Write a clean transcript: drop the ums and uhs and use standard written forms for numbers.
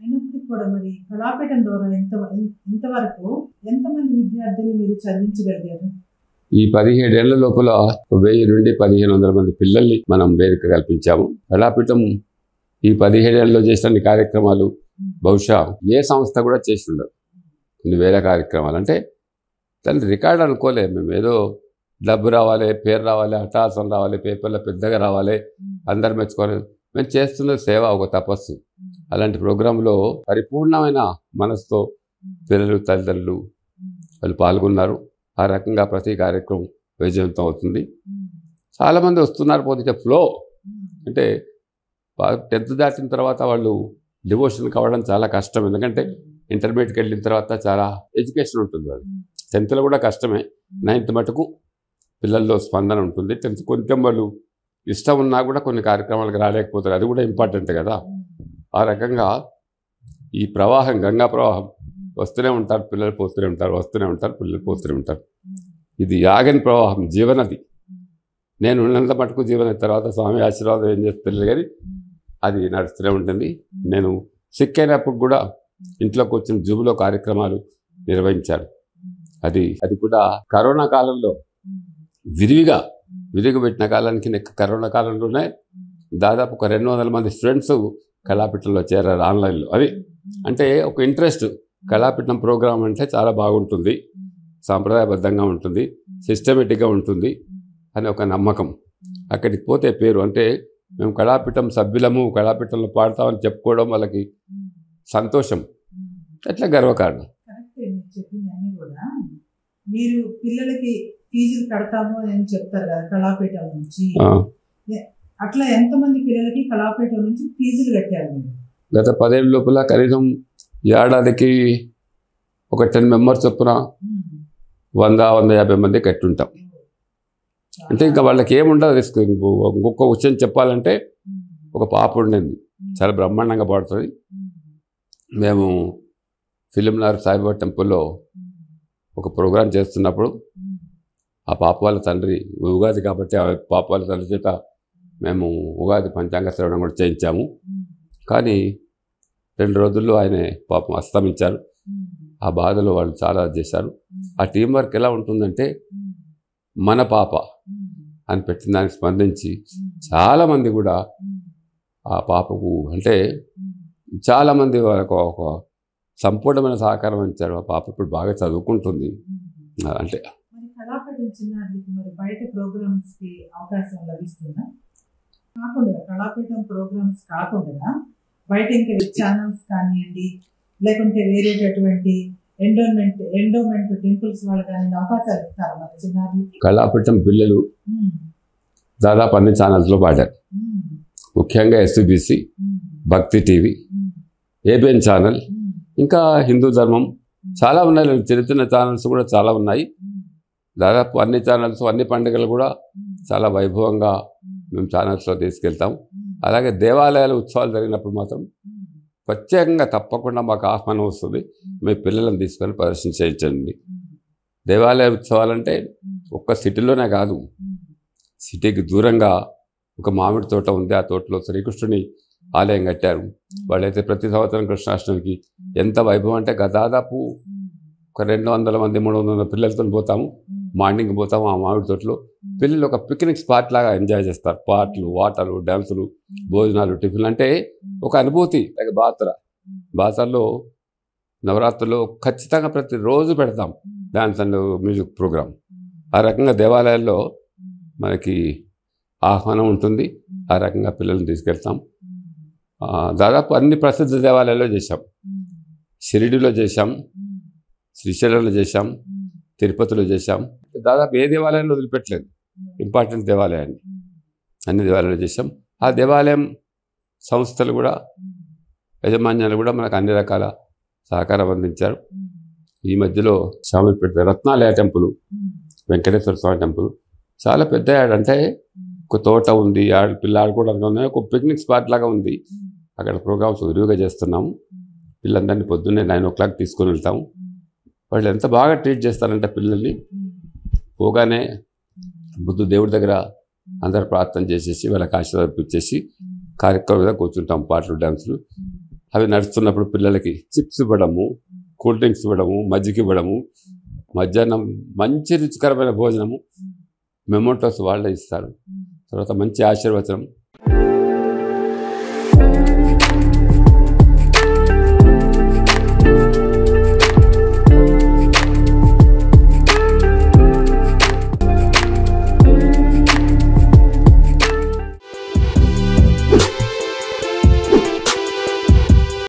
అయినప్పటికీ కూడా మరి కళాపీఠం ద్వారా ఇంతవరకు ఎంతమంది విద్యార్థులు మీరు చదివించగలిగారు? ఈ 17 ఏళ్ల లోపల 1000 నుండి 1500 మంది పిల్లల్ని మనం వేదిక కల్పించాము. కళాపీఠం ఈ 17 ఏళ్లలో చేసిన కార్యక్రమాలు బహుశా ఏ సంస్థ కూడా చేసి ఉండదు. కొన్ని వేల కార్యక్రమాలు అంటే దాన్ని రికార్డు అనుకోలేదు. మేము ఏదో డబ్బు రావాలి, పేరు రావాలి, హఠాసం రావాలి, పేపర్లో పెద్దగా రావాలి, అందరు మెచ్చుకోవాలి. మేము చేస్తున్న సేవ ఒక తపస్సు. అలాంటి ప్రోగ్రాంలో పరిపూర్ణమైన మనసుతో పిల్లలు, తల్లిదండ్రులు వాళ్ళు పాల్గొన్నారు. ఆ రకంగా ప్రతి కార్యక్రమం విజయవంతం అవుతుంది. చాలామంది వస్తున్నారు. పోతే ఫ్లో అంటే 10th దాటిన తర్వాత వాళ్ళు డివోషన్ కావడం చాలా కష్టం. ఎందుకంటే ఇంటర్మీడియట్కి వెళ్ళిన తర్వాత చాలా ఎడ్యుకేషన్ ఉంటుంది. వాళ్ళు 10thలో కూడా కష్టమే. 9th మటుకు పిల్లల్లో స్పందన ఉంటుంది. 10th కొంచెం వాళ్ళు ఇష్టం ఉన్నా కూడా కొన్ని కార్యక్రమాలకు రాలేకపోతారు. అది కూడా ఇంపార్టెంట్ కదా. ఆ రకంగా ఈ ప్రవాహం, గంగా ప్రవాహం వస్తూనే ఉంటారు, పిల్లలు పోతూనే ఉంటారు, వస్తూనే ఉంటారు, పిల్లలు పోతూనే ఉంటారు. ఇది ఆగని ప్రవాహం, జీవనది. నేను ఉన్నంత మటుకు జీవనది. తర్వాత స్వామి ఆశీర్వాదం ఏం చేస్తారు కానీ అది నడుస్తూనే ఉంటుంది. నేను సిక్ అయినప్పుడు కూడా ఇంట్లో కూర్చొని జూబులో కార్యక్రమాలు నిర్వహించాను. అది కూడా కరోనా కాలంలో విరివిగా పెట్టిన కాలానికి కరోనా కాలంలోనే దాదాపు ఒక 200 మంది స్టూడెంట్స్ కళాపీఠంలో చేరారు ఆన్లైన్లో. అది అంటే ఒక ఇంట్రెస్ట్. కళాపీఠం ప్రోగ్రాం అంటే చాలా బాగుంటుంది, సాంప్రదాయబద్ధంగా ఉంటుంది, సిస్టమేటిక్గా ఉంటుంది అని ఒక నమ్మకం. అక్కడికి పోతే పేరు అంటే మేము కళాపీఠం సభ్యులము, కళాపీఠంలో పాడతామని చెప్పుకోవడం వాళ్ళకి సంతోషం, అట్లా గర్వకారణం. మీరు పిల్లలకి ఫీజులు కడతాము అని చెప్తారు కదా కళాపీఠం నుంచి, అట్లా ఎంతమంది పిల్లలకి కళాపీఠం నుంచి ఫీజులు కట్టారు మీరు? గత 10 ఏళ్ళ లోపల కనీసం ఏడాదికి ఒక 10 మెంబర్స్ చొప్పున 100-150 మంది కట్టుంటాం. అంటే ఇంకా వాళ్ళకి ఏముండదు రిస్క్. ఇంకొక విషయం చెప్పాలంటే ఒక పాప ఉండింది, చాలా బ్రహ్మాండంగా పాడుతుంది. మేము ఫిలింనగర్ సాయిబాబా టెంపుల్లో ఒక ప్రోగ్రాం చేస్తున్నప్పుడు ఆ పాప వాళ్ళ తండ్రి, ఉగాది కాబట్టి ఆ పాప వాళ్ళ తండ్రి చేత మేము ఉగాది పంచాంగ శ్రవణం కూడా చేయించాము. కానీ 2 రోజుల్లో ఆయన పాపం అస్తమించారు. ఆ బాధలో వాళ్ళు చాలా చేశారు. ఆ టీం వర్క్ ఎలా ఉంటుందంటే మన పాప అని పెట్టిన దానికి స్పందించి చాలామంది కూడా ఆ పాపకు అంటే చాలామంది వాళ్ళకు ఒక సంపూర్ణమైన సహకారం ఇచ్చారు. ఆ పాప ఇప్పుడు బాగా చదువుకుంటుంది. అంటే కళాపీఠం చిన్నారులకి మరి బయట ప్రోగ్రామ్స్కి అవకాశం లభిస్తుందా? కాకుండా కళాపీఠం ప్రోగ్రామ్స్ కాకుండా బయట ఇంకా ఛానల్స్ కానివ్వండి, లేకుంటే వేరేటటువంటి ఎండోమెంట్ టెంపుల్స్ వాళ్ళు కానీ అవకాశాలు ఇస్తారు మరి చిన్నారులకి? కళాపీఠం పిల్లలు దాదాపు అన్ని ఛానల్స్లో పాడారు. ముఖ్యంగా SBC, భక్తి టీవీ, ABN ఛానల్, ఇంకా హిందూ ధర్మం చాలా ఉన్నాయి. చిన్న చిన్న ఛానల్స్ కూడా చాలా ఉన్నాయి. దాదాపు అన్ని ఛానల్స్, అన్ని పండుగలు కూడా చాలా వైభవంగా మేము ఛానల్స్లో తీసుకెళ్తాం. అలాగే దేవాలయాల ఉత్సవాలు జరిగినప్పుడు మాత్రం ప్రత్యేకంగా తప్పకుండా మాకు ఆహ్వానం వస్తుంది. మీ పిల్లలను తీసుకొని ప్రదర్శన చేయించండి. దేవాలయ ఉత్సవాలంటే ఒక్క సిటీలోనే కాదు, సిటీకి దూరంగా ఒక మామిడి తోట ఉంది. ఆ తోటలో శ్రీకృష్ణుని ఆలయం కట్టారు. వాళ్ళైతే ప్రతి సంవత్సరం కృష్ణాష్టమికి ఎంత వైభవం అంటే దాదాపు ఒక 200 మంది 300 పిల్లలతో పోతాము. మార్నింగ్ పోతాము. ఆ మామిడి తోటలో పిల్లలు ఒక పిక్నిక్ స్పాట్ లాగా ఎంజాయ్ చేస్తారు. పాటలు, వాటలు, డ్యాన్సులు, భోజనాలు, టిఫిన్లు అంటే ఒక అనుభూతి. బాసర్లో నవరాత్రుల్లో ఖచ్చితంగా ప్రతిరోజు పెడతాం డ్యాన్స్ అండ్ మ్యూజిక్ ప్రోగ్రామ్. ఆ రకంగా దేవాలయాల్లో మనకి ఆహ్వానం ఉంటుంది. ఆ రకంగా పిల్లల్ని తీసుకెళ్తాం. దాదాపు అన్ని ప్రసిద్ధ దేవాలయాల్లో చేశాం. షిరిడిలో చేశాం, శ్రీశైలంలో చేశాం, తిరుపతిలో చేశాం. దాదాపు ఏ దేవాలయంలో వదిలిపెట్టలేదు. ఇంపార్టెంట్ దేవాలయాన్ని అన్ని దేవాలయాలు చేశాం. ఆ దేవాలయం సంస్థలు కూడా, యజమాన్యాలు కూడా మనకు అన్ని రకాల సహకారం అందించారు. ఈ మధ్యలో శామిపేట రత్నాలయ టెంపుల్, వెంకటేశ్వర స్వామి టెంపుల్ చాలా పెద్ద యాడ్. అంటే ఒక తోట ఉంది, పిల్ల ఆడుకోవడానికి ఉంది, ఒక పిక్నిక్ స్పాట్ లాగా ఉంది. అక్కడ ప్రోగ్రామ్స్ విరివిగా చేస్తున్నాము. పిల్లలందరినీ పొద్దున్నే 9 o'clock తీసుకొని వెళ్తాము. వాళ్ళు ఎంత బాగా ట్రీట్ చేస్తారంటే పిల్లల్ని పోగానే బుద్ధు దేవుడి దగ్గర అందరు ప్రార్థన చేసేసి వాళ్ళకి ఆశీర్వాదం ఇచ్చేసి కార్యక్రమం మీద కూర్చుంటాం. పాటలు, డ్యాన్సులు. అవి నడుస్తున్నప్పుడు పిల్లలకి చిప్స్ ఇవ్వడము, కూల్ డ్రింక్స్ ఇవ్వడము, మజ్జిగ ఇవ్వడము, మధ్యాహ్నం మంచి రుచికరమైన భోజనము, మెమోటోస్ వాళ్ళే ఇస్తారు. తర్వాత మంచి ఆశీర్వచనం,